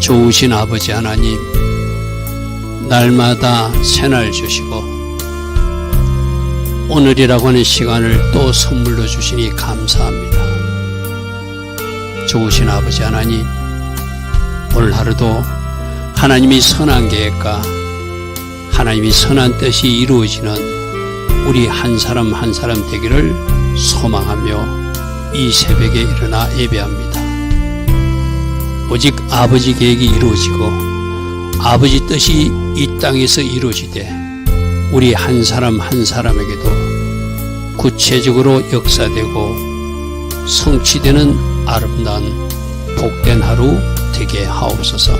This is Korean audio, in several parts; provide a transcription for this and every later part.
좋으신 아버지 하나님, 날마다 새날 주시고 오늘이라고 하는 시간을 또 선물로 주시니 감사합니다. 좋으신 아버지 하나님, 오늘 하루도 하나님이 선한 계획과 하나님이 선한 뜻이 이루어지는 우리 한 사람 한 사람 되기를 소망하며 이 새벽에 일어나 예배합니다. 오직 아버지 계획이 이루어지고 아버지 뜻이 이 땅에서 이루어지되 우리 한 사람 한 사람에게도 구체적으로 역사되고 성취되는 아름다운 복된 하루 되게 하옵소서.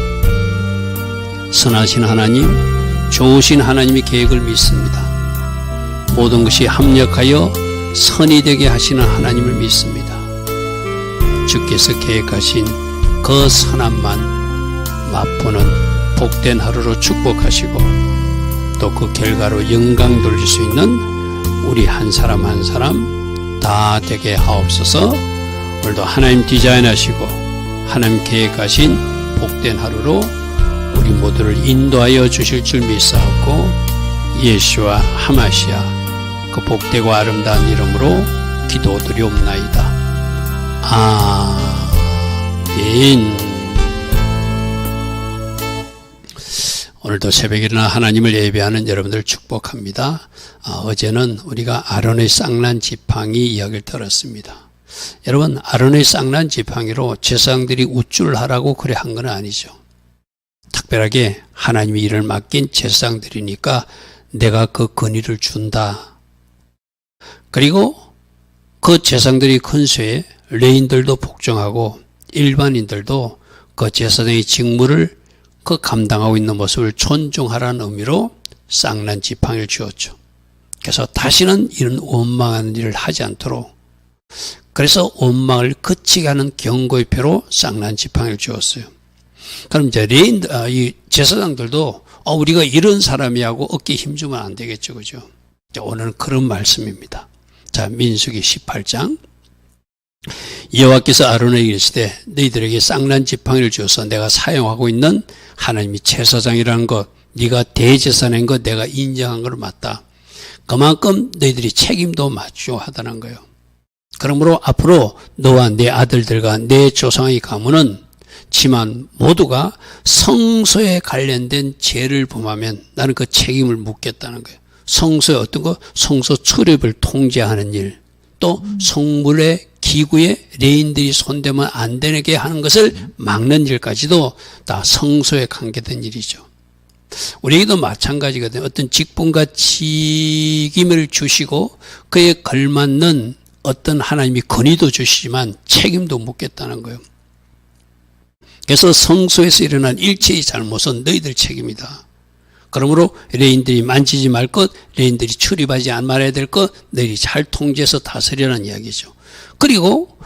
선하신 하나님, 좋으신 하나님의 계획을 믿습니다. 모든 것이 합력하여 선이 되게 하시는 하나님을 믿습니다. 주께서 계획하신 그 선함만 맛보는 복된 하루로 축복하시고 또 그 결과로 영광 돌릴 수 있는 우리 한 사람 한 사람 다 되게 하옵소서. 오늘도 하나님 디자인하시고 하나님 계획하신 복된 하루로 우리 모두를 인도하여 주실 줄 믿사옵고 예수와 하마시아 그 복되고 아름다운 이름으로 기도드리옵나이다. 아멘. 오늘도 새벽에 일어나 하나님을 예배하는 여러분들 축복합니다. 어제는 우리가 아론의 쌍난 지팡이 이야기를 들었습니다. 여러분, 아론의 쌍난 지팡이로 제사장들이 우쭐 하라고 그래 한 건 아니죠. 특별하게 하나님이 일을 맡긴 제사장들이니까 내가 그 권위를 준다. 그리고 그 제사장들이 근소에 레인들도 복종하고 일반인들도 그 제사장의 직무를 그 감당하고 있는 모습을 존중하라는 의미로 쌍난 지팡이를 주었죠. 그래서 다시는 이런 원망하는 일을 하지 않도록, 그래서 원망을 그치게 하는 경고의 표로 쌍난 지팡이를 주었어요. 그럼 이제 이 제사장들도 우리가 이런 사람이 하고 어깨에 힘주면 안 되겠죠, 그죠? 오늘은 그런 말씀입니다. 자, 민수기 18장. 여호와께서 아론에게 이르시되 너희들에게 쌍난 지팡이를 주어서 내가 사용하고 있는 하나님이 제사장이라는 것, 네가 대제사장인 것 내가 인정한 걸 맞다. 그만큼 너희들이 책임도 맞죠 하다는 거예요. 그러므로 앞으로 너와 내 아들들과 내 조상의 가문은 지만 모두가 성소에 관련된 죄를 범하면 나는 그 책임을 묻겠다는 거예요. 성소에 어떤 거? 성소 출입을 통제하는 일, 또 성물의 기구에 레인들이 손대면 안 되게 하는 것을 막는 일까지도 다 성소에 관계된 일이죠. 우리에게도 마찬가지거든요. 어떤 직분과 직임을 주시고 그에 걸맞는 어떤 하나님이 권위도 주시지만 책임도 묻겠다는 거예요. 그래서 성소에서 일어난 일체의 잘못은 너희들 책임이다. 그러므로 레인들이 만지지 말 것, 레인들이 출입하지 말아야 될 것, 너희들이 잘 통제해서 다스리라는 이야기죠. 그리고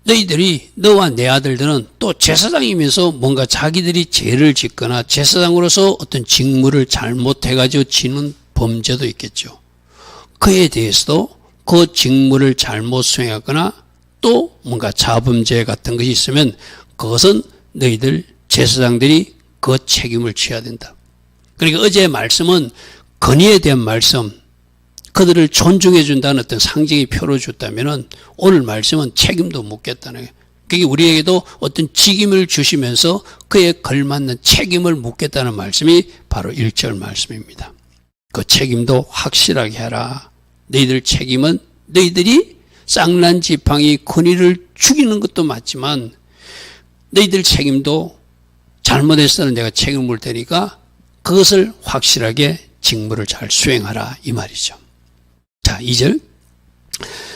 너희들이, 너와 내 아들들은 또 제사장이면서 뭔가 자기들이 죄를 짓거나 제사장으로서 어떤 직무를 잘못해가지고 지는 범죄도 있겠죠. 그에 대해서도 그 직무를 잘못 수행하거나 또 뭔가 자범죄 같은 것이 있으면 그것은 너희들 제사장들이 그 책임을 져야 된다. 그러니까 어제의 말씀은 권위에 대한 말씀, 그들을 존중해 준다는 어떤 상징의 표로 줬다면 오늘 말씀은 책임도 묻겠다는 거예요. 그게 우리에게도 어떤 직임을 주시면서 그에 걸맞는 책임을 묻겠다는 말씀이 바로 1절 말씀입니다. 그 책임도 확실하게 해라. 너희들 책임은 너희들이 쌍난 지팡이 권위를 죽이는 것도 맞지만 너희들 책임도 잘못했을 때는 내가 책임을 물 테니까 그것을 확실하게 직무를 잘 수행하라 이 말이죠. 자, 2절.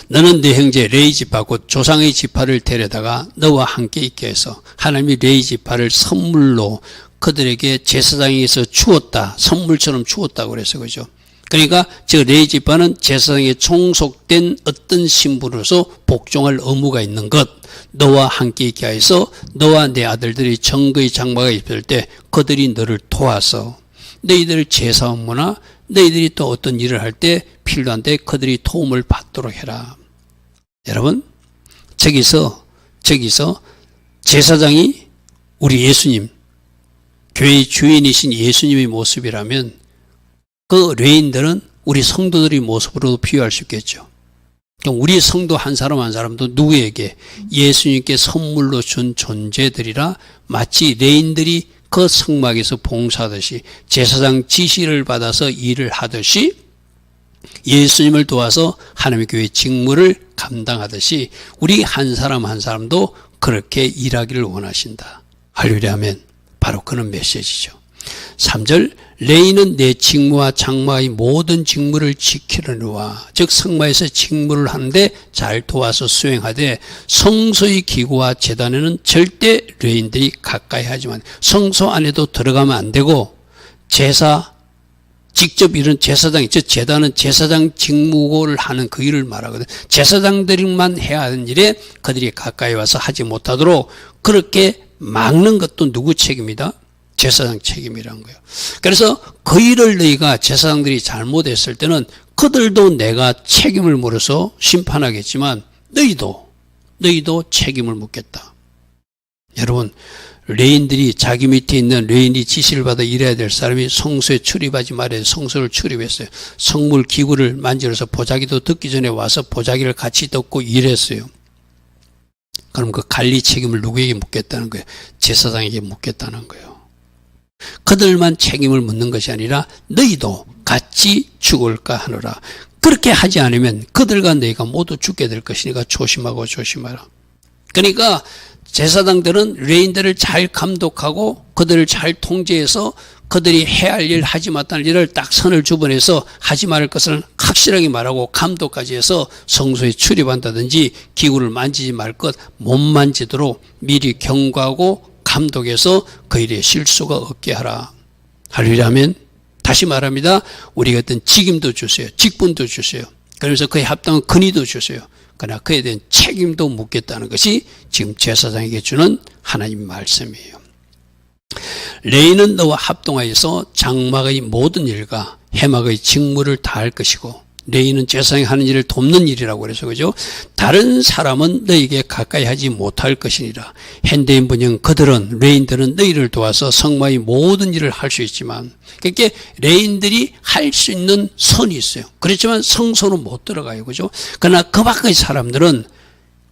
너는 네 형제 레위 지파 곧 조상의 지파를 데려다가 너와 함께 있게 해서 하나님이 레위 지파를 선물로 그들에게 제사장에게서 주었다. 선물처럼 주었다고 그래서 그죠. 그러니까 저 레위 지파는 제사장에 종속된 어떤 신분으로서 복종할 의무가 있는 것, 너와 함께 있게 하여서 너와 내 아들들이 정거의 장마가 있을 때 그들이 너를 도와서 너희들 제사 업무나 너희들이 또 어떤 일을 할 때 필요한데 그들이 도움을 받도록 해라. 여러분, 저기서 제사장이 우리 예수님, 교회의 주인이신 예수님의 모습이라면 그 레인들은 우리 성도들의 모습으로도 비유할 수 있겠죠. 우리 성도 한 사람 한 사람도 누구에게 예수님께 선물로 준 존재들이라 마치 레인들이 그 성막에서 봉사하듯이 제사장 지시를 받아서 일을 하듯이 예수님을 도와서 하나님의 교회 직무를 감당하듯이 우리 한 사람 한 사람도 그렇게 일하기를 원하신다. 할렐루야 하면 바로 그런 메시지죠. 3절 레인은 내 직무와 장마의 모든 직무를 지키려니와 즉 성마에서 직무를 하는데 잘 도와서 수행하되 성소의 기구와 제단에는 절대 레인들이 가까이 하지만 성소 안에도 들어가면 안 되고 제사 직접 이런 제사장, 즉 제단은 제사장 직무를 하는 그 일을 말하거든. 제사장들만 해야 하는 일에 그들이 가까이 와서 하지 못하도록 그렇게 막는 것도 누구 책임이다? 제사장 책임이라는 거예요. 그래서 그 일을 너희가 제사장들이 잘못했을 때는 그들도 내가 책임을 물어서 심판하겠지만 너희도 책임을 묻겠다. 여러분 레인들이 자기 밑에 있는 레인이 지시를 받아 일해야 될 사람이 성소에 출입하지 말아야 성소를 출입했어요. 성물 기구를 만지러서 보자기도 듣기 전에 와서 보자기를 같이 듣고 일했어요. 그럼 그 관리 책임을 누구에게 묻겠다는 거예요? 제사장에게 묻겠다는 거예요. 그들만 책임을 묻는 것이 아니라 너희도 같이 죽을까 하노라. 그렇게 하지 않으면 그들과 너희가 모두 죽게 될 것이니까 조심하고 조심하라. 그러니까 제사장들은 레인들을 잘 감독하고 그들을 잘 통제해서 그들이 해야 할 일 하지 못할 일을 딱 선을 주변해서 하지 말을 것을 확실하게 말하고 감독까지 해서 성소에 출입한다든지 기구를 만지지 말 것 못 만지도록 미리 경고하고 감독해서 그 일에 실수가 없게 하라. 하려면 다시 말합니다. 우리가 어떤 직임도 주세요. 직분도 주세요. 그러면서 그에 합당한 근위도 주세요. 그러나 그에 대한 책임도 묻겠다는 것이 지금 제사장에게 주는 하나님의 말씀이에요. 레인은 너와 합동하여서 장막의 모든 일과 해막의 직무를 다할 것이고 레인은 제사장이 하는 일을 돕는 일이라고 그래서 그죠? 다른 사람은 너에게 가까이 하지 못할 것이니라. 현대인 분형 그들은 레인들은 너희를 도와서 성마의 모든 일을 할 수 있지만 그렇게 레인들이 할 수 있는 선이 있어요. 그렇지만 성소는 못 들어가요. 그죠? 그러나 그 밖의 사람들은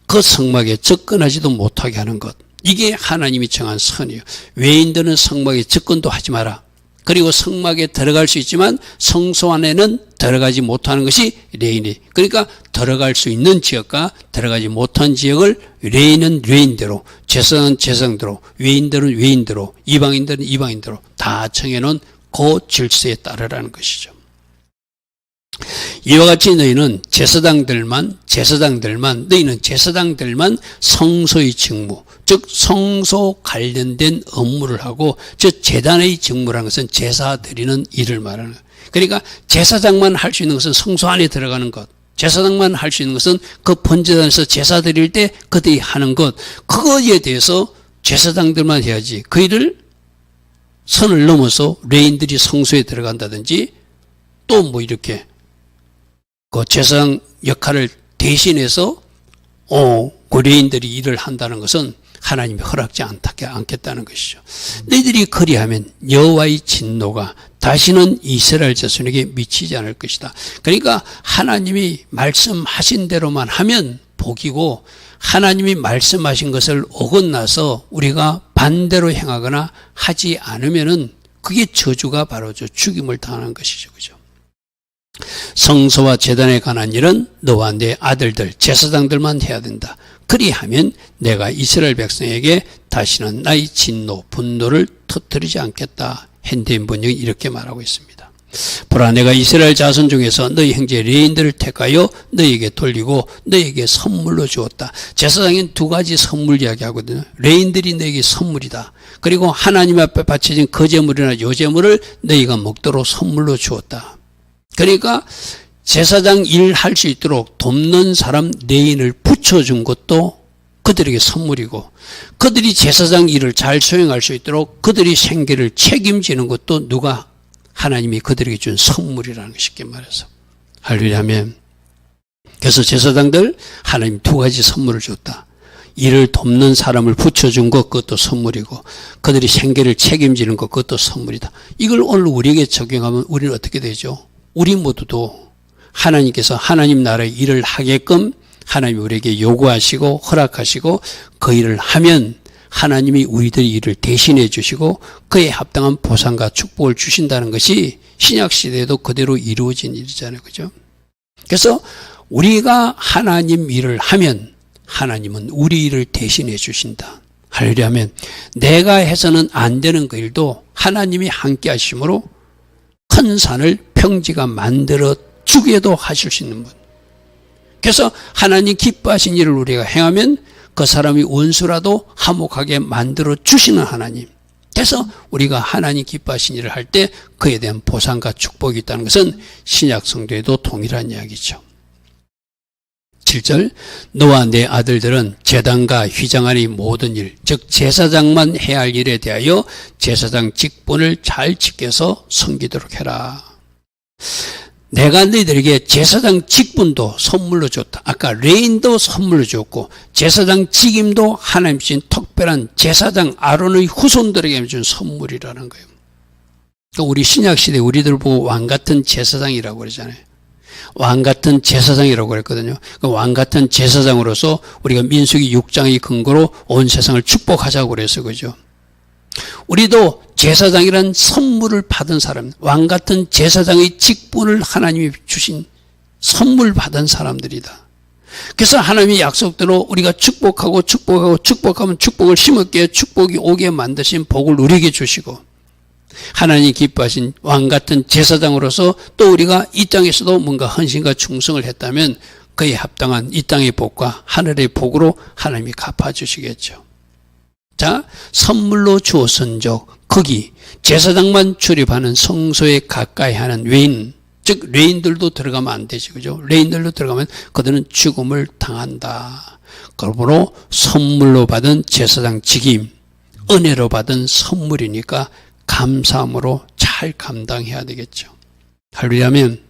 그 성막에 접근하지도 못하게 하는 것. 이게 하나님이 정한 선이에요. 외인들은 성막에 접근도 하지 마라. 그리고 성막에 들어갈 수 있지만 성소 안에는 들어가지 못하는 것이 레인이. 그러니까 들어갈 수 있는 지역과 들어가지 못한 지역을 레인은 레인대로, 제사장은 제사장대로, 외인들은 외인대로, 이방인들은 이방인대로 다 정해놓은 그 질서에 따르라는 것이죠. 이와 같이 너희는 제사장들만 성소의 직무, 즉 성소 관련된 업무를 하고 즉 제단의 직무라는 것은 제사 드리는 일을 말하는 거예요. 그러니까 제사장만 할 수 있는 것은 성소 안에 들어가는 것, 제사장만 할 수 있는 것은 그 번제단에서 제사 드릴 때 그들이 하는 것, 그거에 대해서 제사장들만 해야지 그 일을 선을 넘어서 레인들이 성소에 들어간다든지 또 뭐 이렇게 그 제사장 역할을 대신해서 그 레인들이 일을 한다는 것은 하나님이 허락지 않겠다는 것이죠. 너희들이 그리하면 여호와의 진노가 다시는 이스라엘 자손에게 미치지 않을 것이다. 그러니까 하나님이 말씀하신 대로만 하면 복이고 하나님이 말씀하신 것을 어긋나서 우리가 반대로 행하거나 하지 않으면은 그게 저주가 바로 죽임을 당하는 것이죠. 그죠? 성소와 제단에 관한 일은 너와 내 아들들, 제사장들만 해야 된다. 그리하면 내가 이스라엘 백성에게 다시는 나의 진노, 분노를 터뜨리지 않겠다. 현대인 번역이 이렇게 말하고 있습니다. 보라, 내가 이스라엘 자손 중에서 너희 형제 레인들을 택하여 너희에게 돌리고 너희에게 선물로 주었다. 제사장인 두 가지 선물 이야기하거든요. 레인들이 너희에게 선물이다. 그리고 하나님 앞에 바쳐진 거제물이나 요제물을 너희가 먹도록 선물로 주었다. 그러니까 제사장 일할 수 있도록 돕는 사람 레인을 붙여준 것도 그들에게 선물이고 그들이 제사장 일을 잘 수행할 수 있도록 그들이 생계를 책임지는 것도 누가 하나님이 그들에게 준 선물이라는 거 쉽게 말해서 할렐루야 하면 그래서 제사장들 하나님 두 가지 선물을 줬다. 일을 돕는 사람을 붙여준 것, 그것도 선물이고, 그들이 생계를 책임지는 것, 그것도 선물이다. 이걸 오늘 우리에게 적용하면 우리는 어떻게 되죠? 우리 모두도 하나님께서 하나님 나라의 일을 하게끔 하나님이 우리에게 요구하시고 허락하시고 그 일을 하면 하나님이 우리들의 일을 대신해 주시고 그에 합당한 보상과 축복을 주신다는 것이 신약시대에도 그대로 이루어진 일이잖아요. 그죠? 그래서 우리가 하나님 일을 하면 하나님은 우리 일을 대신해 주신다. 하려면 내가 해서는 안 되는 그 일도 하나님이 함께 하심으로 큰 산을 평지가 만들어 주게도 하실 수 있는 분. 그래서 하나님 기뻐하신 일을 우리가 행하면 그 사람이 원수라도 화목하게 만들어 주시는 하나님. 그래서 우리가 하나님 기뻐하신 일을 할 때 그에 대한 보상과 축복이 있다는 것은 신약 성도에도 동일한 이야기죠. 7절 너와 내 아들들은 제단과 휘장 안의 모든 일, 즉 제사장만 해야 할 일에 대하여 제사장 직분을 잘 지켜서 섬기도록 해라. 내가 너희들에게 제사장 직분도 선물로 줬다. 아까 레인도 선물로 줬고 제사장 직임도 하나님 주신 특별한 제사장 아론의 후손들에게 준 선물이라는 거예요. 그러니까 우리 신약시대 우리들 보고 왕같은 제사장이라고 그러잖아요. 왕같은 제사장이라고 그랬거든요. 그 왕같은 제사장으로서 우리가 민수기 6장의 근거로 온 세상을 축복하자고 그래서 그죠. 우리도 제사장이란 선물을 받은 사람, 왕같은 제사장의 직분을 하나님이 주신 선물 받은 사람들이다. 그래서 하나님의 약속대로 우리가 축복하고 축복하면 축복을 심었기에 축복이 오게 만드신 복을 누리게 주시고 하나님 기뻐하신 왕같은 제사장으로서 또 우리가 이 땅에서도 뭔가 헌신과 충성을 했다면 그에 합당한 이 땅의 복과 하늘의 복으로 하나님이 갚아주시겠죠. 자, 선물로 주었은즉 거기 제사장만 출입하는 성소에 가까이 하는 레인, 즉 레인들도 들어가면 안 되지, 그죠? 레인들도 들어가면 그들은 죽음을 당한다. 그러므로 선물로 받은 제사장 직임, 은혜로 받은 선물이니까 감사함으로 잘 감당해야 되겠죠. 할렐루야면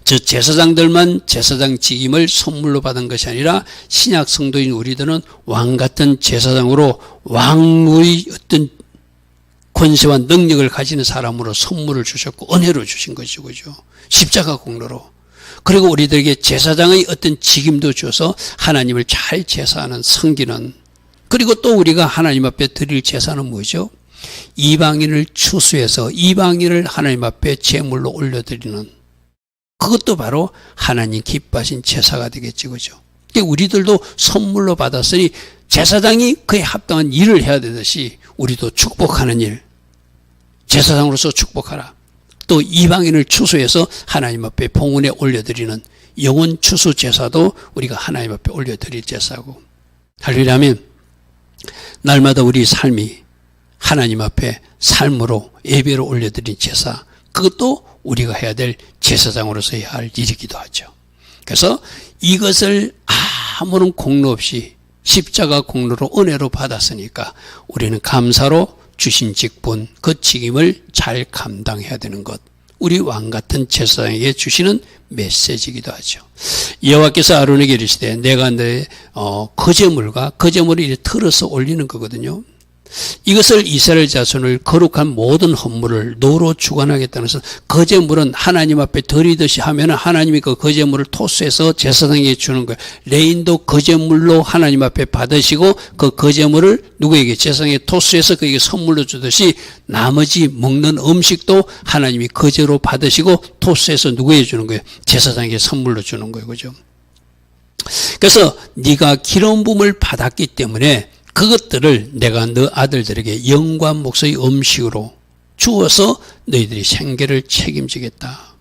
저 제사장들만 제사장 직임을 선물로 받은 것이 아니라 신약 성도인 우리들은 왕같은 제사장으로 왕의 어떤 권세와 능력을 가지는 사람으로 선물을 주셨고 은혜로 주신 것이죠. 그죠? 십자가 공로로. 그리고 우리들에게 제사장의 어떤 직임도 줘서 하나님을 잘 제사하는 섬기는, 그리고 또 우리가 하나님 앞에 드릴 제사는 뭐죠? 이방인을 추수해서 이방인을 하나님 앞에 제물로 올려드리는, 그것도 바로 하나님 기뻐하신 제사가 되겠죠. 그죠? 우리들도 선물로 받았으니 제사장이 그에 합당한 일을 해야 되듯이 우리도 축복하는 일, 제사장으로서 축복하라. 또 이방인을 추수해서 하나님 앞에 봉헌에 올려드리는 영혼 추수 제사도 우리가 하나님 앞에 올려드릴 제사고, 할렐루야면 날마다 우리 삶이 하나님 앞에 삶으로 예배로 올려드린 제사, 그것도 우리가 해야 될 제사장으로서 해야 할 일이기도 하죠. 그래서 이것을 아무런 공로 없이 십자가 공로로 은혜로 받았으니까 우리는 감사로 주신 직분, 그 직임을 잘 감당해야 되는 것, 우리 왕같은 제사장에게 주시는 메시지이기도 하죠. 여호와께서 아론에게 이르시되 내가 내 거제물과 거제물을 이렇게 틀어서 올리는 거거든요. 이것을 이스라엘 자손을 거룩한 모든 헌물을 노로 주관하겠다는 것은, 거제물은 하나님 앞에 드리듯이 하면 하나님이 그 거제물을 토스해서 제사장에게 주는 거예요. 레인도 거제물로 하나님 앞에 받으시고 그 거제물을 누구에게, 제사장에게 토스해서 그에게 선물로 주듯이 나머지 먹는 음식도 하나님이 거제로 받으시고 토스해서 누구에게 주는 거예요? 제사장에게 선물로 주는 거예요. 그죠? 그래서 네가 기름 부음을 받았기 때문에 그것들을 내가 너 아들들에게 영과 목소의 음식으로 주어서 너희들이 생계를 책임지겠다.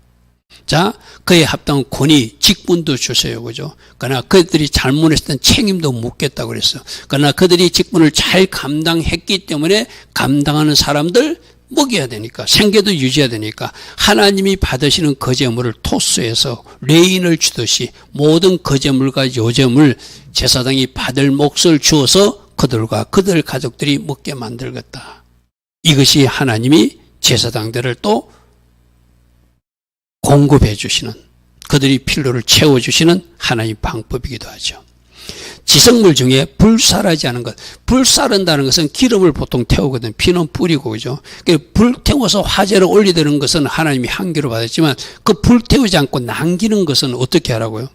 자, 그에 합당한 권위, 직분도 주세요. 그죠? 그러나 그들이 잘못했을 땐 책임도 묻겠다고 그랬어요. 그러나 그들이 직분을 잘 감당했기 때문에 감당하는 사람들 먹여야 되니까, 생계도 유지해야 되니까 하나님이 받으시는 거제물을 토스해서 레인을 주듯이 모든 거제물과 요제물 제사장이 받을 몫을 주어서 그들과 그들 가족들이 먹게 만들겠다. 이것이 하나님이 제사장들을 또 공급해 주시는, 그들이 필요를 채워주시는 하나님의 방법이기도 하죠. 지성물 중에 불사르지 않은 것. 불사른다는 것은 기름을 보통 태우거든. 피는 뿌리고, 그죠? 불 태워서 화제를 올리는 것은 하나님이 한계로 받았지만 그 불 태우지 않고 남기는 것은 어떻게 하라고요?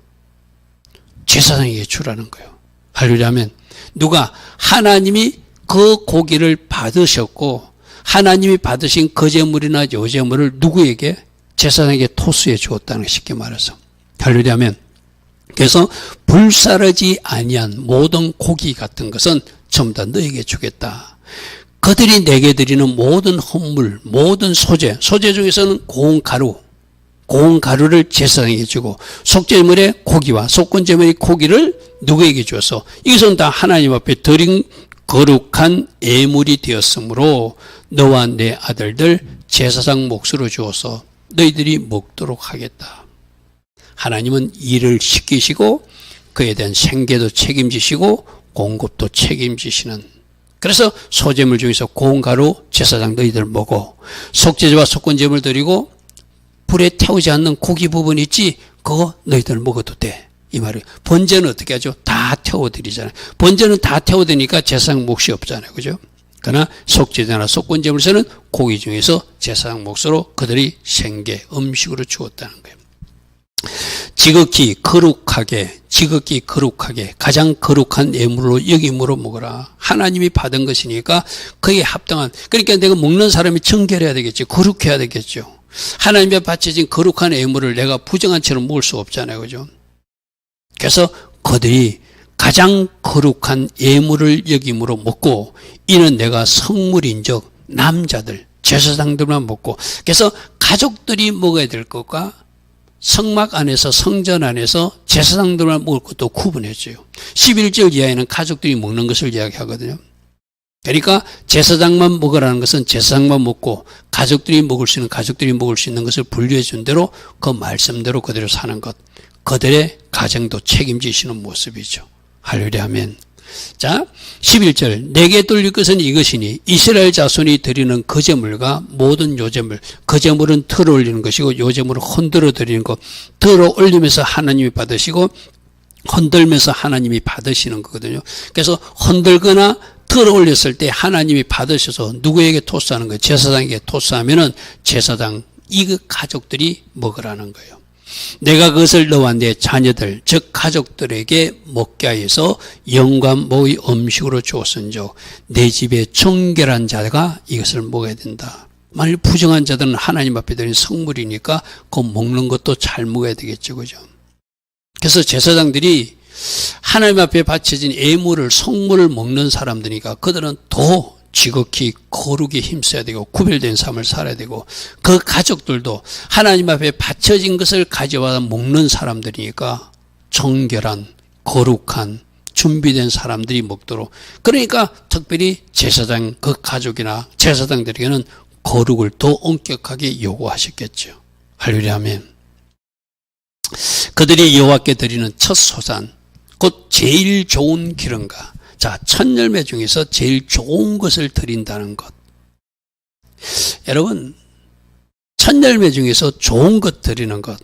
제사장에게 주라는 거예요. 하려면 누가 하나님이 그 고기를 받으셨고 하나님이 받으신 그 제물이나 요 제물을 누구에게? 제사장에게 토수해 주었다는 거 쉽게 말해서. 하려면 그래서 불사르지 아니한 모든 고기 같은 것은 전부 다 너에게 주겠다. 그들이 내게 드리는 모든 헌물, 모든 소재 중에서는 고운 가루를 제사장에게 주고 속죄물의 고기와 속건제물의 고기를 누구에게 주어서 이것은 다 하나님 앞에 드린 거룩한 예물이 되었으므로 너와 내 아들들 제사장 몫으로 주어서 너희들이 먹도록 하겠다. 하나님은 일을 시키시고 그에 대한 생계도 책임지시고 공급도 책임지시는, 그래서 소재물 중에서 고운 가루 제사장 너희들 먹어, 속죄제와 속건제물 드리고 불에 태우지 않는 고기 부분 있지, 그거 너희들 먹어도 돼, 이 말이에요. 번제는 어떻게 하죠? 다 태워드리잖아요. 번제는 다 태워드리니까 제사장 몫이 없잖아요, 그죠? 그러나 속죄제나 속건제물에서는 고기 중에서 제사장 몫으로 그들이 생계 음식으로 주었다는 거예요. 지극히 거룩하게 가장 거룩한 예물로 여김으로 먹어라. 하나님이 받은 것이니까 그에 합당한, 그러니까 내가 먹는 사람이 청결해야 되겠죠. 거룩해야 되겠죠. 하나님께 바쳐진 거룩한 예물을 내가 부정한 채로 먹을 수 없잖아요, 그죠? 그래서 그들이 가장 거룩한 예물을 여김으로 먹고, 이는 내가 성물인적 남자들 제사장들만 먹고, 그래서 가족들이 먹어야 될 것과 성막 안에서 성전 안에서 제사장들만 먹을 것도 구분해줘요. 11절 이하에는 가족들이 먹는 것을 이야기하거든요. 그러니까 제사장만 먹으라는 것은 제사장만 먹고 가족들이 먹을 수 있는 것을 분류해 준 대로 그 말씀대로 그대로 사는 것, 그들의 가정도 책임지시는 모습이죠. 할렐루야 아멘. 자, 11절 내게 돌릴 것은 이것이니 이스라엘 자손이 드리는 그 제물과 모든 요제물, 그 제물은 틀어 올리는 것이고 요제물은 흔들어 드리는 것, 틀어 올리면서 하나님이 받으시고 흔들면서 하나님이 받으시는 거거든요. 그래서 흔들거나 틀어 올렸을 때 하나님이 받으셔서 누구에게 토스하는 거예요? 제사장에게 토스하면은 제사장 이 가족들이 먹으라는 거예요. 내가 그것을 너와 내 자녀들 즉 가족들에게 먹게 하여서 영광모의 음식으로 주었은즉 내 집에 정결한 자가 이것을 먹어야 된다. 만일 부정한 자들은 하나님 앞에 드린 성물이니까 그 먹는 것도 잘 먹어야 되겠죠, 그죠? 그래서 제사장들이 하나님 앞에 바쳐진 예물을 성물을 먹는 사람들이니까 그들은 더 지극히 거룩에 힘써야 되고 구별된 삶을 살아야 되고, 그 가족들도 하나님 앞에 바쳐진 것을 가져와 먹는 사람들이니까 정결한 거룩한 준비된 사람들이 먹도록, 그러니까 특별히 제사장 그 가족이나 제사장들에게는 거룩을 더 엄격하게 요구하셨겠죠. 할렐루야 아멘. 그들이 여호와께 드리는 첫 소산 곧 제일 좋은 기름과, 자, 첫 열매 중에서 제일 좋은 것을 드린다는 것. 여러분, 첫 열매 중에서 좋은 것 드리는 것,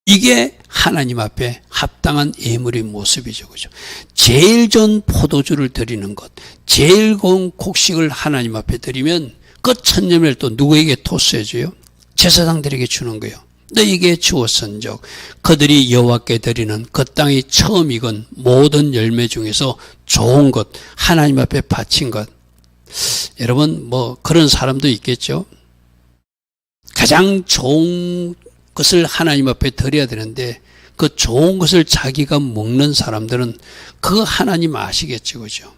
이게 하나님 앞에 합당한 예물의 모습이죠, 그죠? 제일 좋은 포도주를 드리는 것, 제일 좋은 곡식을 하나님 앞에 드리면 그 첫 열매를 또 누구에게 토스해줘요? 제사장들에게 주는 거예요. 너에게 주었은즉 그들이 여호와께 드리는 그 땅이 처음 익은 모든 열매 중에서 좋은 것, 하나님 앞에 바친 것. 여러분 뭐 그런 사람도 있겠죠. 가장 좋은 것을 하나님 앞에 드려야 되는데 그 좋은 것을 자기가 먹는 사람들은 그 하나님 아시겠죠, 그죠?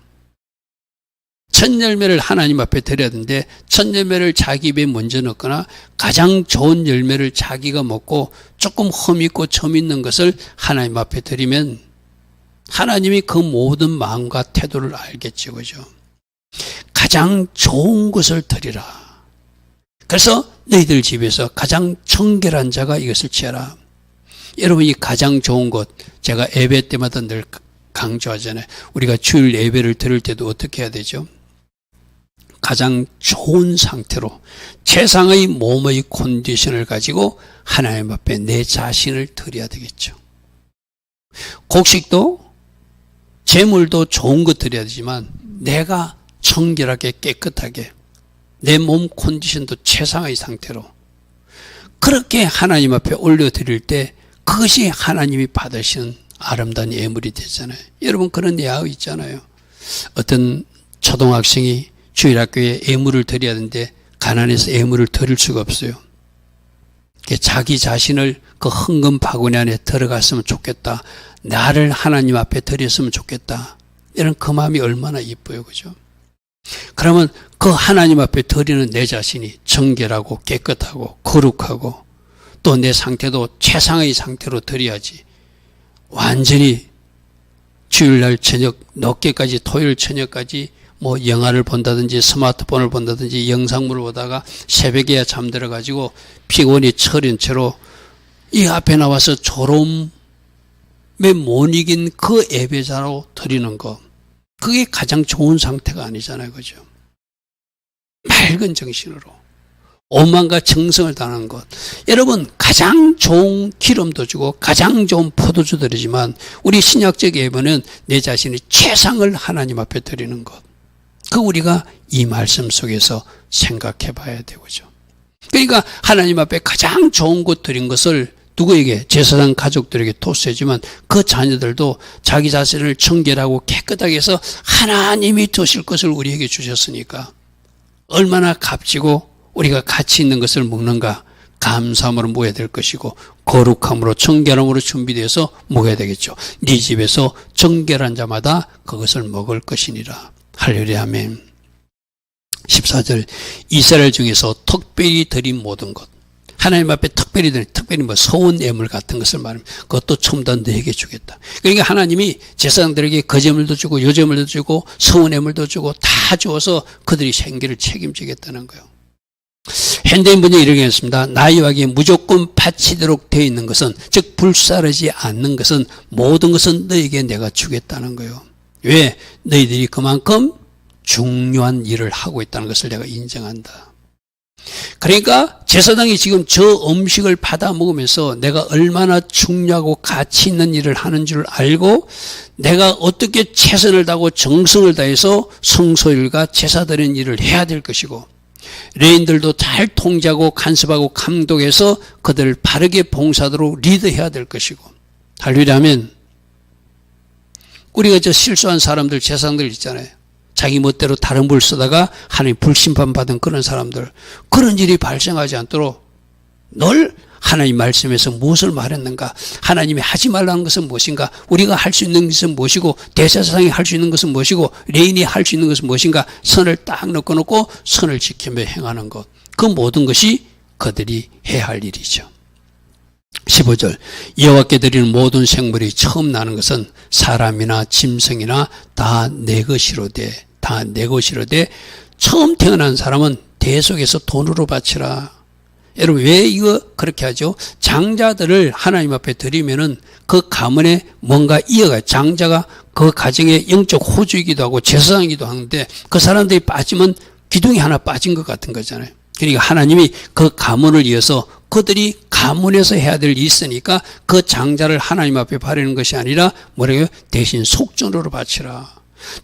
첫 열매를 하나님 앞에 드려야 되는데 첫 열매를 자기 입에 먼저 넣거나 가장 좋은 열매를 자기가 먹고 조금 흠 있고 점 있는 것을 하나님 앞에 드리면 하나님이 그 모든 마음과 태도를 알겠죠, 그죠? 가장 좋은 것을 드리라. 그래서 너희들 집에서 가장 정결한 자가 이것을 취하라. 여러분, 이 가장 좋은 것, 제가 예배 때마다 늘 강조하잖아요. 우리가 주일 예배를 드릴 때도 어떻게 해야 되죠? 가장 좋은 상태로 최상의 몸의 컨디션을 가지고 하나님 앞에 내 자신을 드려야 되겠죠. 곡식도 재물도 좋은 것 드려야 되지만 내가 청결하게 깨끗하게 내 몸 컨디션도 최상의 상태로 그렇게 하나님 앞에 올려드릴 때 그것이 하나님이 받으시는 아름다운 예물이 되잖아요. 여러분 그런 예화 있잖아요. 어떤 초등학생이 주일학교에 예물을 드려야 하는데 가난해서 예물을 드릴 수가 없어요. 자기 자신을 그 헌금 바구니 안에 들어갔으면 좋겠다. 나를 하나님 앞에 드렸으면 좋겠다. 이런 그 마음이 얼마나 이뻐요. 그죠? 그러면 그 하나님 앞에 드리는 내 자신이 정결하고 깨끗하고 거룩하고 또 내 상태도 최상의 상태로 드려야지. 완전히 주일날 저녁 늦게까지 토요일 저녁까지 뭐 영화를 본다든지 스마트폰을 본다든지 영상물을 보다가 새벽에야 잠들어 가지고 피곤이 철인 채로 이 앞에 나와서 졸음에 못 이긴 그 예배자로 드리는 거, 그게 가장 좋은 상태가 아니잖아요. 그죠? 맑은 정신으로 오만과 정성을 다하는 것. 여러분 가장 좋은 기름도 주고 가장 좋은 포도주 드리지만 우리 신약적 예배는 내 자신이 최상을 하나님 앞에 드리는 것. 그 우리가 이 말씀 속에서 생각해 봐야 되고죠. 그러니까 하나님 앞에 가장 좋은 것 드린 것을 누구에게? 제사장 가족들에게 토스해주면 그 자녀들도 자기 자신을 청결하고 깨끗하게 해서 하나님이 드실 것을 우리에게 주셨으니까 얼마나 값지고 우리가 가치 있는 것을 먹는가. 감사함으로 먹어야 될 것이고 거룩함으로 청결함으로 준비되어서 먹어야 되겠죠. 네 집에서 정결한 자마다 그것을 먹을 것이니라. 할렐루야 아멘. 14절 이스라엘 중에서 특별히 드린 모든 것. 하나님 앞에 특별히 뭐 서운 예물 같은 것을 말합니다. 그것도 처음부터 너에게 주겠다. 그러니까 하나님이 제사장들에게 거제물도 주고 요제물도 주고 서운 예물도 주고 다 주어서 그들이 생계를 책임지겠다는 거예요. 현대인 분이 이렇게 했습니다. 나이와기에 무조건 바치도록 되어 있는 것은, 즉 불사르지 않는 것은 모든 것은 너에게 내가 주겠다는 거예요. 왜? 너희들이 그만큼 중요한 일을 하고 있다는 것을 내가 인정한다. 그러니까 제사장이 지금 저 음식을 받아 먹으면서 내가 얼마나 중요하고 가치 있는 일을 하는 줄 알고 내가 어떻게 최선을 다하고 정성을 다해서 성소일과 제사드리는 일을 해야 될 것이고 레인들도 잘 통제하고 간섭하고 감독해서 그들을 바르게 봉사하도록 리드해야 될 것이고. 할렐루야면 우리가 저 실수한 사람들, 제사장들 있잖아요. 자기 멋대로 다른 불 쓰다가 하나님 불심판 받은 그런 사람들, 그런 일이 발생하지 않도록 늘 하나님 말씀에서 무엇을 말했는가, 하나님이 하지 말라는 것은 무엇인가, 우리가 할 수 있는 것은 무엇이고 대제사장이 할 수 있는 것은 무엇이고 레인이 할 수 있는 것은 무엇인가, 선을 딱 넣고 선을 지키며 행하는 것, 그 모든 것이 그들이 해야 할 일이죠. 15절 여호와께 드리는 모든 생물이 처음 나는 것은 사람이나 짐승이나 다 내 것이로되 처음 태어난 사람은 대속에서 돈으로 바치라. 여러분 왜 이거 그렇게 하죠? 장자들을 하나님 앞에 드리면은 그 가문에 뭔가 이어가요. 장자가 그 가정의 영적 호주이기도 하고 제사장이기도 하는데 그 사람들이 빠지면 기둥이 하나 빠진 것 같은 거잖아요. 그러니까 하나님이 그 가문을 이어서 그들이 가문에서 해야 될 일이 있으니까 그 장자를 하나님 앞에 바르는 것이 아니라 뭐래요? 대신 속전으로 바치라.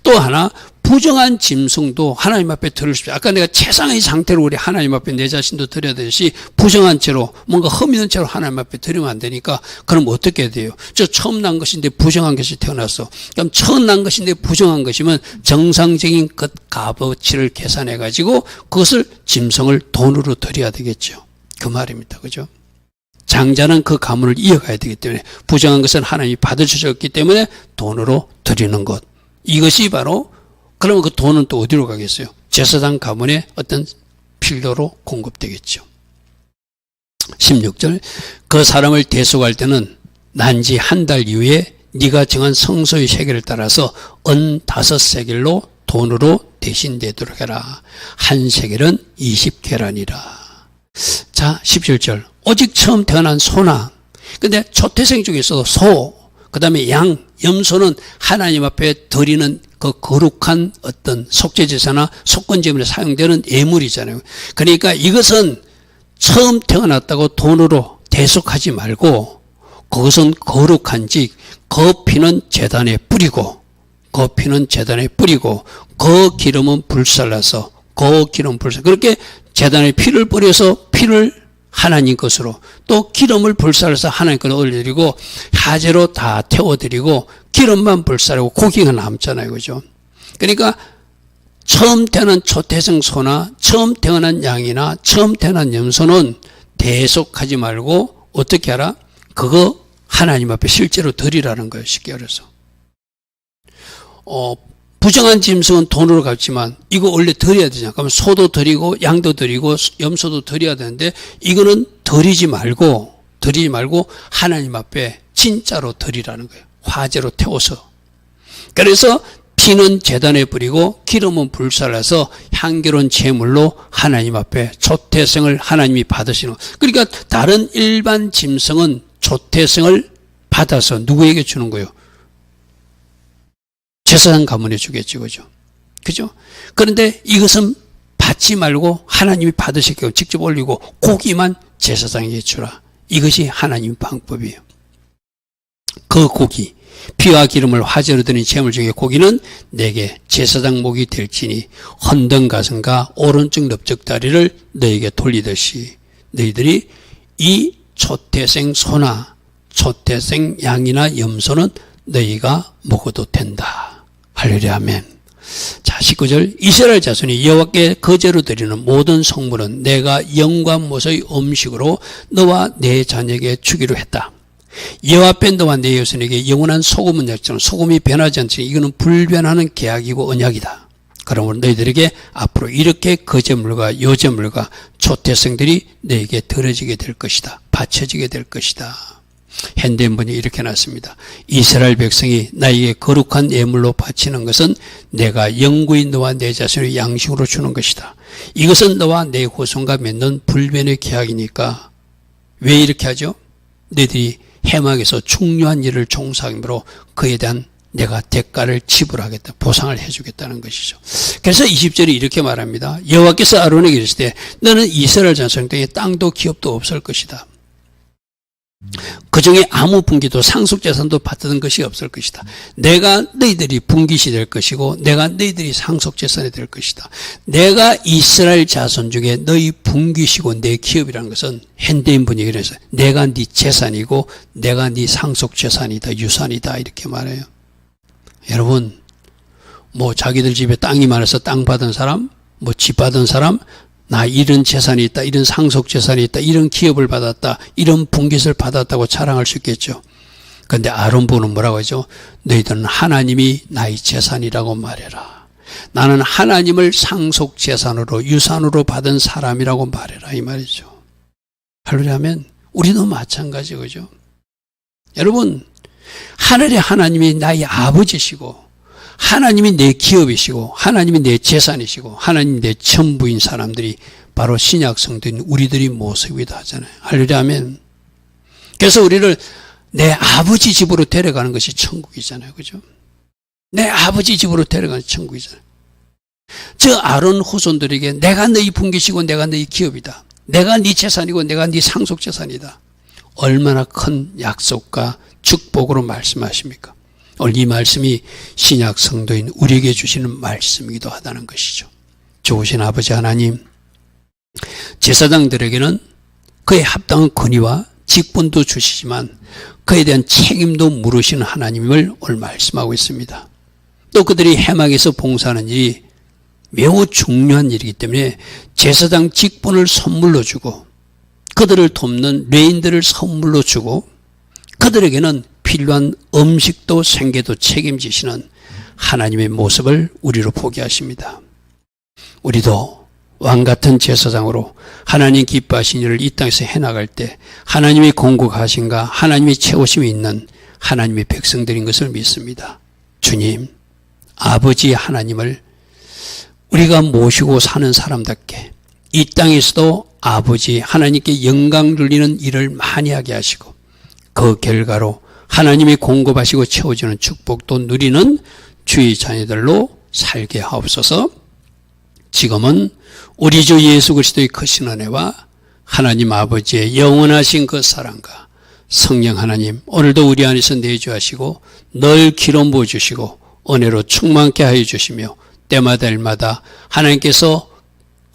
또 하나 부정한 짐승도 하나님 앞에 드릴 수 있어요. 아까 내가 최상의 상태로 우리 하나님 앞에 내 자신도 드려야 되듯이 부정한 채로 뭔가 흠있는 채로 하나님 앞에 드리면 안 되니까 그럼 어떻게 돼요? 저 처음 난 것인데 부정한 것이 태어났어. 그럼 처음 난 것인데 부정한 것이면 정상적인 것 값어치를 계산해 가지고 그것을 짐승을 돈으로 드려야 되겠죠. 그 말입니다. 그죠? 장자는 그 가문을 이어가야 되기 때문에 부정한 것은 하나님이 받아주셨기 때문에 돈으로 드리는 것. 이것이 바로 그러면 그 돈은 또 어디로 가겠어요? 제사장 가문의 어떤 필요로 공급되겠죠. 16절 그 사람을 대속할 때는 난 지 한 달 이후에 네가 정한 성소의 세겔을 따라서 은 5세겔로 돈으로 대신 내도록 해라. 한 세겔은 20계란이라. 자 17절 오직 처음 태어난 소나, 근데 초태생 중에서도 소, 그 다음에 양, 염소는 하나님 앞에 드리는 그 거룩한 어떤 속죄제사나 속건제물에 사용되는 예물이잖아요. 그러니까 이것은 처음 태어났다고 돈으로 대속하지 말고 그것은 거룩한즉 그 피는 제단에 뿌리고 그 기름은 불살라서 그렇게 제단에 피를 뿌려서 피를 하나님 것으로 또 기름을 불살라서 하나님 것으로 올려드리고 화재로 다 태워드리고 기름만 불살하고 고기가 남잖아요. 그죠? 그러니까 처음 태어난 초태생 소나 처음 태어난 양이나 처음 태어난 염소는 대속하지 말고 어떻게 하라? 그거 하나님 앞에 실제로 드리라는 거예요. 쉽게 말해서. 부정한 짐승은 돈으로 갚지만 이거 원래 드려야 되잖아요. 그러면 소도 드리고 양도 드리고 염소도 드려야 되는데 이거는 드리지 말고 하나님 앞에 진짜로 드리라는 거예요. 화재로 태워서. 그래서 피는 제단에 뿌리고 기름은 불살라서 향기로운 제물로 하나님 앞에 초태생을 하나님이 받으시는 거예요. 그러니까 다른 일반 짐승은 초태생을 받아서 누구에게 주는 거예요? 제사장 가문에 주겠죠. 그죠? 그런데 이것은 받지 말고 하나님이 받으시게요. 직접 올리고 고기만 제사장에게 주라. 이것이 하나님 방법이에요. 그 고기, 피와 기름을 화제로 드린 제물 중에 고기는 내게 제사장 목이 될지니 헌던 가슴과 오른쪽 넓적 다리를 너에게 돌리듯이 너희들이 이 초태생 소나 초태생 양이나 염소는 너희가 먹어도 된다. 할렐루야 아멘. 자 19절 이스라엘 자손이 여호와께 거제로 드리는 모든 성물은 내가 영과 못의 음식으로 너와 내 자녀에게 주기로 했다. 여호와 앞에 너와 내 여손에게 영원한 소금은 약정 소금이 변하지 않지 이거는 불변하는 계약이고 언약이다. 그러므로 너희들에게 앞으로 이렇게 거제물과 요제물과 초태생들이 너에게 드려지게 될 것이다. 바쳐지게 될 것이다. 현대인분이 이렇게 놨습니다. 이스라엘 백성이 나에게 거룩한 예물로 바치는 것은 내가 영구히 너와 내 자손의 양식으로 주는 것이다. 이것은 너와 내 후손과 맺는 불변의 계약이니까 왜 이렇게 하죠? 너희들이 해막에서 중요한 일을 종사함으로 그에 대한 내가 대가를 지불하겠다. 보상을 해주겠다는 것이죠. 그래서 20절이 이렇게 말합니다. 여호와께서 아론에게 이르시되 너는 이스라엘 자손 중에 땅도 기업도 없을 것이다. 그 중에 아무 분기도 상속재산도 받던 것이 없을 것이다. 내가 너희들이 분깃이 될 것이고 내가 너희들이 상속재산이 될 것이다. 내가 이스라엘 자손 중에 너희 분깃이고 내 기업이라는 것은 현대인 분위기에 그래서 내가 네 재산이고 내가 네 상속재산이다. 유산이다. 이렇게 말해요. 여러분 뭐 자기들 집에 땅이 많아서 땅 받은 사람 뭐 집 받은 사람 나 이런 재산이 있다, 이런 상속 재산이 있다, 이런 기업을 받았다, 이런 분깃을 받았다고 자랑할 수 있겠죠. 그런데 아론 부는 뭐라고 하죠? 너희들은 하나님이 나의 재산이라고 말해라. 나는 하나님을 상속 재산으로 유산으로 받은 사람이라고 말해라 이 말이죠. 할렐루야 하면 우리도 마찬가지 그죠? 여러분 하늘의 하나님이 나의 아버지시고 하나님이 내 기업이시고 하나님이 내 재산이시고 하나님이 내 전부인 사람들이 바로 신약 성도인 우리들이 모습이다 하잖아요. 할렐루야 아멘. 그래서 우리를 내 아버지 집으로 데려가는 것이 천국이잖아요. 그죠? 내 아버지 집으로 데려가는 천국이잖아요. 저 아론 후손들에게 내가 너희 분깃이고 내가 너희 기업이다. 내가 네 재산이고 내가 네 상속 재산이다. 얼마나 큰 약속과 축복으로 말씀하십니까? 오늘 이 말씀이 신약 성도인 우리에게 주시는 말씀이기도 하다는 것이죠. 좋으신 아버지 하나님, 제사장들에게는 그에 합당한 권위와 직분도 주시지만 그에 대한 책임도 물으시는 하나님을 오늘 말씀하고 있습니다. 또 그들이 해막에서 봉사하는 일이 매우 중요한 일이기 때문에 제사장 직분을 선물로 주고 그들을 돕는 레인들을 선물로 주고 그들에게는 필요한 음식도 생계도 책임지시는 하나님의 모습을 우리로 보게 하십니다. 우리도 왕같은 제사장으로 하나님 기뻐하신 일을 이 땅에서 해나갈 때 하나님의 공국하신가 하나님의 채우심이 있는 하나님의 백성들인 것을 믿습니다. 주님, 아버지 하나님을 우리가 모시고 사는 사람답게 이 땅에서도 아버지 하나님께 영광 돌리는 일을 많이 하게 하시고 그 결과로 하나님이 공급하시고 채워주는 축복도 누리는 주의 자녀들로 살게 하옵소서. 지금은 우리 주 예수 그리스도의 크신 은혜와 하나님 아버지의 영원하신 그 사랑과 성령 하나님, 오늘도 우리 안에서 내주하시고 늘 기름 부어주시고 은혜로 충만케 하여 주시며 때마다 일마다 하나님께서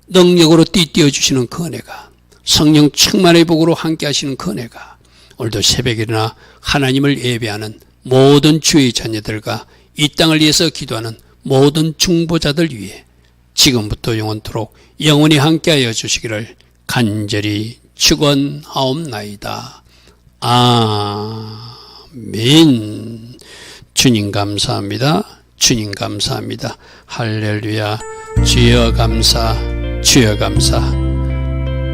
능력으로 띠띠어 주시는 그 은혜가, 성령 충만의 복으로 함께 하시는 그 은혜가 오늘도 새벽에 일어나 하나님을 예배하는 모든 주의 자녀들과 이 땅을 위해서 기도하는 모든 중보자들 위해 지금부터 영원토록 영원히 함께하여 주시기를 간절히 축원하옵나이다. 아멘. 주님 감사합니다. 주님 감사합니다. 할렐루야. 주여 감사, 주여 감사.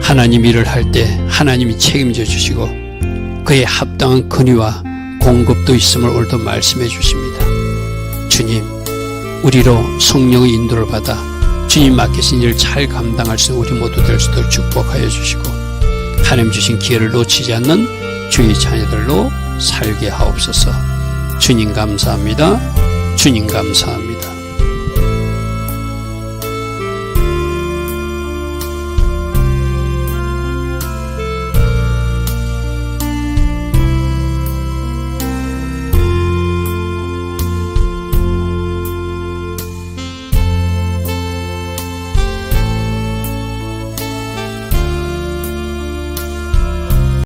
하나님 일을 할 때 하나님이 책임져 주시고 그에 합당한 근위와 공급도 있음을 오늘도 말씀해 주십니다. 주님, 우리로 성령의 인도를 받아 주님 맡기신 일을 잘 감당할 수 있는 우리 모두 될 수 있도록 축복하여 주시고 하나님 주신 기회를 놓치지 않는 주의 자녀들로 살게 하옵소서. 주님 감사합니다. 주님 감사합니다.